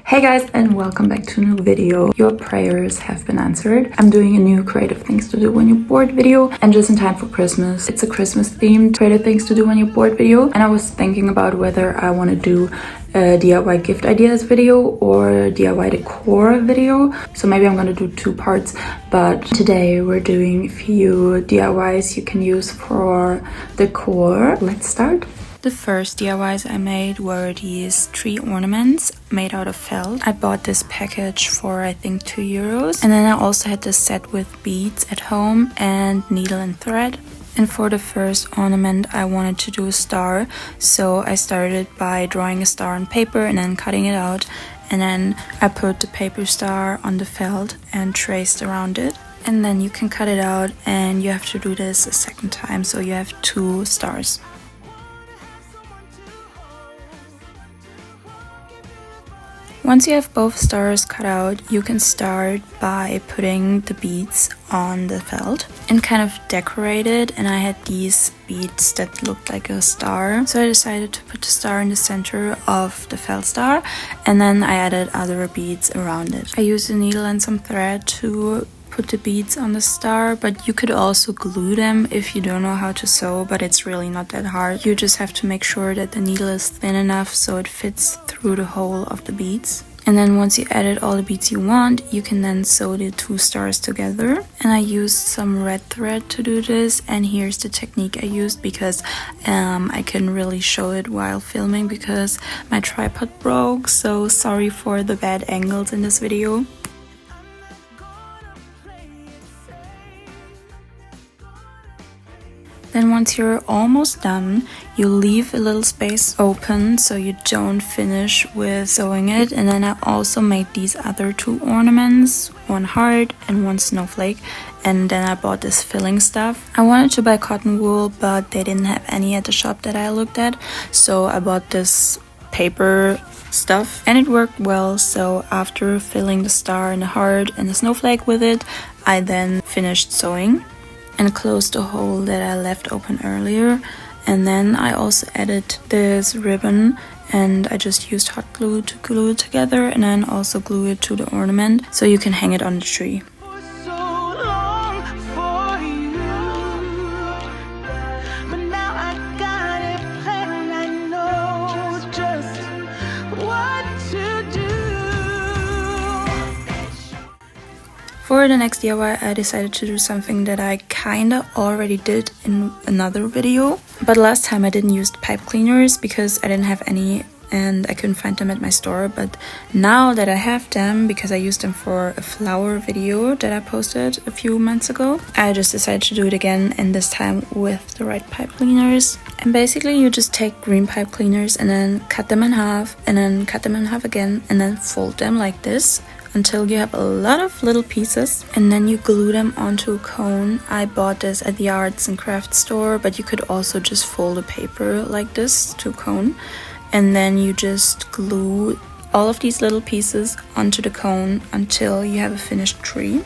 Hey guys, and welcome back to a new video. Your prayers have been answered. I'm doing a new creative things to do when you're bored video, and just in time for Christmas. It's a Christmas themed creative things to do when you're bored video, and I was thinking about whether I want to do a DIY gift ideas video or DIY decor video. So maybe I'm gonna do two parts, but today we're doing a few DIYs you can use for decor. Let's start. The first DIYs I made were these tree ornaments made out of felt. I bought this package for I think €2, and then I also had this set with beads at home and needle and thread. And for the first ornament I wanted to do a star, so I started by drawing a star on paper and then cutting it out, and then I put the paper star on the felt and traced around it. And then you can cut it out, and you have to do this a second time, so you have 2 stars. Once you have both stars cut out, you can start by putting the beads on the felt and kind of decorate it. And I had these beads that looked like a star, so I decided to put the star in the center of the felt star, and then I added other beads around it. I used a needle and some thread to put the beads on the star, but you could also glue them if you don't know how to sew, but it's really not that hard. You just have to make sure that the needle is thin enough so it fits through the hole of the beads. And then once you added all the beads you want, you can then sew the 2 stars together. And I used some red thread to do this, and here's the technique I used because I couldn't really show it while filming because my tripod broke, so sorry for the bad angles in this video. Then once you're almost done, you leave a little space open so you don't finish with sewing it. And then I also made these other 2 ornaments, 1 heart and 1 snowflake. And then I bought this filling stuff. I wanted to buy cotton wool, but they didn't have any at the shop that I looked at, so I bought this paper stuff and it worked well. So after filling the star and the heart and the snowflake with it, I then finished sewing and closed the hole that I left open earlier. And then I also added this ribbon, and I just used hot glue to glue it together and then also glue it to the ornament so you can hang it on the tree. For the next DIY, I decided to do something that I kinda already did in another video. But last time I didn't use pipe cleaners because I didn't have any and I couldn't find them at my store. But now that I have them, because I used them for a flower video that I posted a few months ago, I just decided to do it again, and this time with the right pipe cleaners. And basically you just take green pipe cleaners and then cut them in half, and then cut them in half again, and then fold them like this until you have a lot of little pieces, and then you glue them onto a cone. I bought this at the arts and crafts store, but you could also just fold the paper like this to a cone, and then you just glue all of these little pieces onto the cone until you have a finished tree.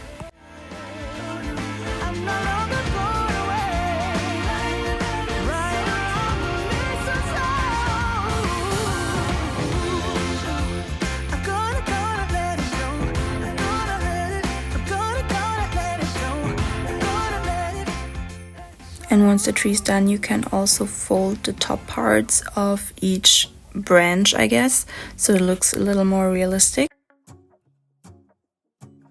And once the tree's done, you can also fold the top parts of each branch, I guess, so it looks a little more realistic.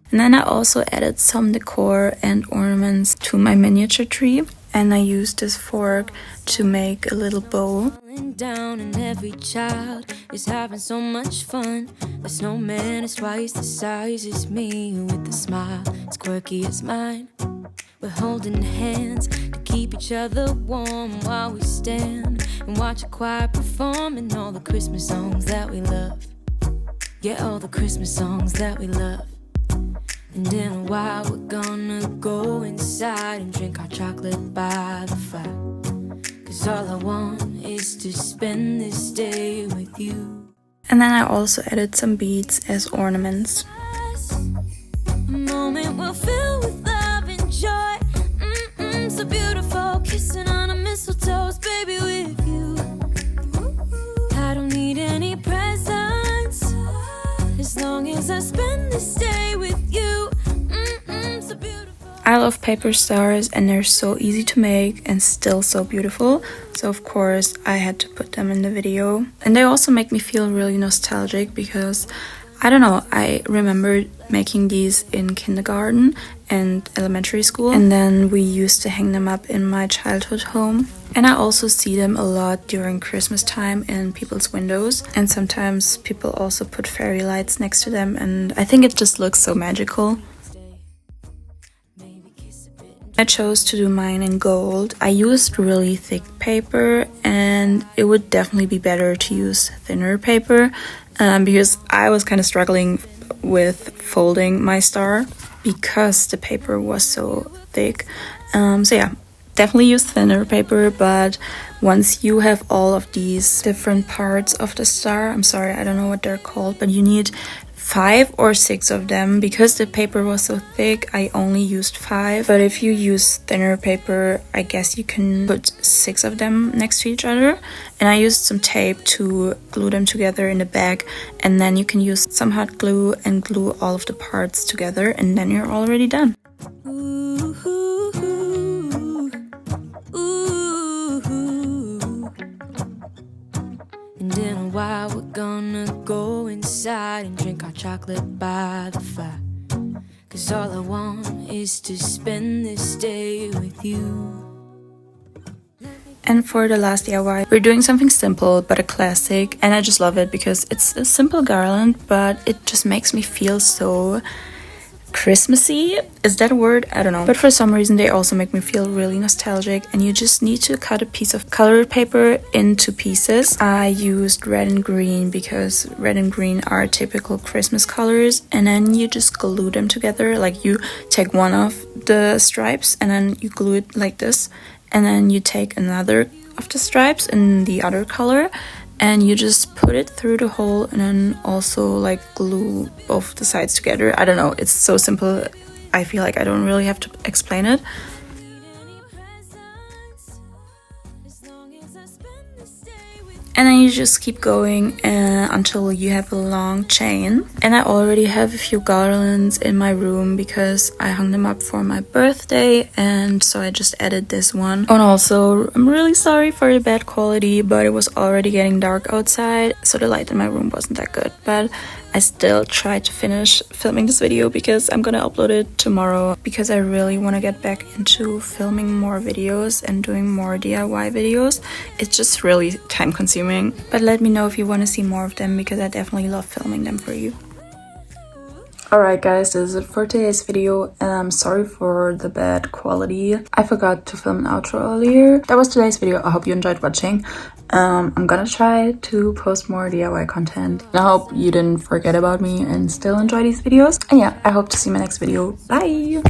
And then I also added some decor and ornaments to my miniature tree, and I used this fork to make a little bow. Down and every child is having so much fun. The snowman is twice the size as me, with a smile as quirky as mine. We're holding hands to keep each other warm while we stand and watch a choir performing all the Christmas songs that we love. Yeah, all the Christmas songs that we love. And in a while we're gonna go inside and drink our chocolate by the fire. 'Cause all I want is to spend this day with you. And then I also added some beads as ornaments. A moment we'll fill with love and joy. So beautiful, kissing on a mistletoe, baby, with you. I don't need any presents. long as I spend this day with you. So beautiful. I love paper stars and they're so easy to make and still so beautiful. So of course I had to put them in the video. And they also make me feel really nostalgic because I don't know, I remember making these in kindergarten and elementary school. And then we used to hang them up in my childhood home. And I also see them a lot during Christmas time in people's windows. And sometimes people also put fairy lights next to them. And I think it just looks so magical. I chose to do mine in gold. I used really thick paper and it would definitely be better to use thinner paper because I was kind of struggling with folding my star because the paper was so thick. So yeah, definitely use thinner paper, but once you have all of these different parts of the star, I'm sorry, I don't know what they're called, but you need 5 or 6 of them. Because the paper was so thick, I only used 5, but if you use thinner paper, I guess you can put 6 of them next to each other. And I used some tape to glue them together in the bag, and then you can use some hot glue and glue all of the parts together, and then you're already done. And in a while we're gonna go inside and drink our chocolate by the fire. 'Cause all I want is to spend this day with you. And for the last DIY, we're doing something simple but a classic, and I just love it because it's a simple garland, but it just makes me feel so Christmassy. Is that a word? I don't know. But for some reason they also make me feel really nostalgic, and you just need to cut a piece of colored paper into pieces. I used red and green because red and green are typical Christmas colors, and then you just glue them together. Like you take one of the stripes and then you glue it like this, and then you take another of the stripes in the other color and you just put it through the hole and then also like glue both the sides together. I don't know, it's so simple. I feel like I don't really have to explain it. And then you just keep going until you have a long chain. And I already have a few garlands in my room because I hung them up for my birthday, and so I just added this one. And also, I'm really sorry for the bad quality, but it was already getting dark outside, so the light in my room wasn't that good. But I still tried to finish filming this video because I'm gonna upload it tomorrow, because I really want to get back into filming more videos and doing more DIY videos. It's just really time consuming. But let me know if you want to see more of them, because I definitely love filming them for you. Alright guys, this is it for today's video, and I'm sorry for the bad quality. I forgot to film an outro earlier. That was today's video. I hope you enjoyed watching. I'm gonna try to post more DIY content. I hope you didn't forget about me and still enjoy these videos. And yeah, I hope to see you in my next video. Bye!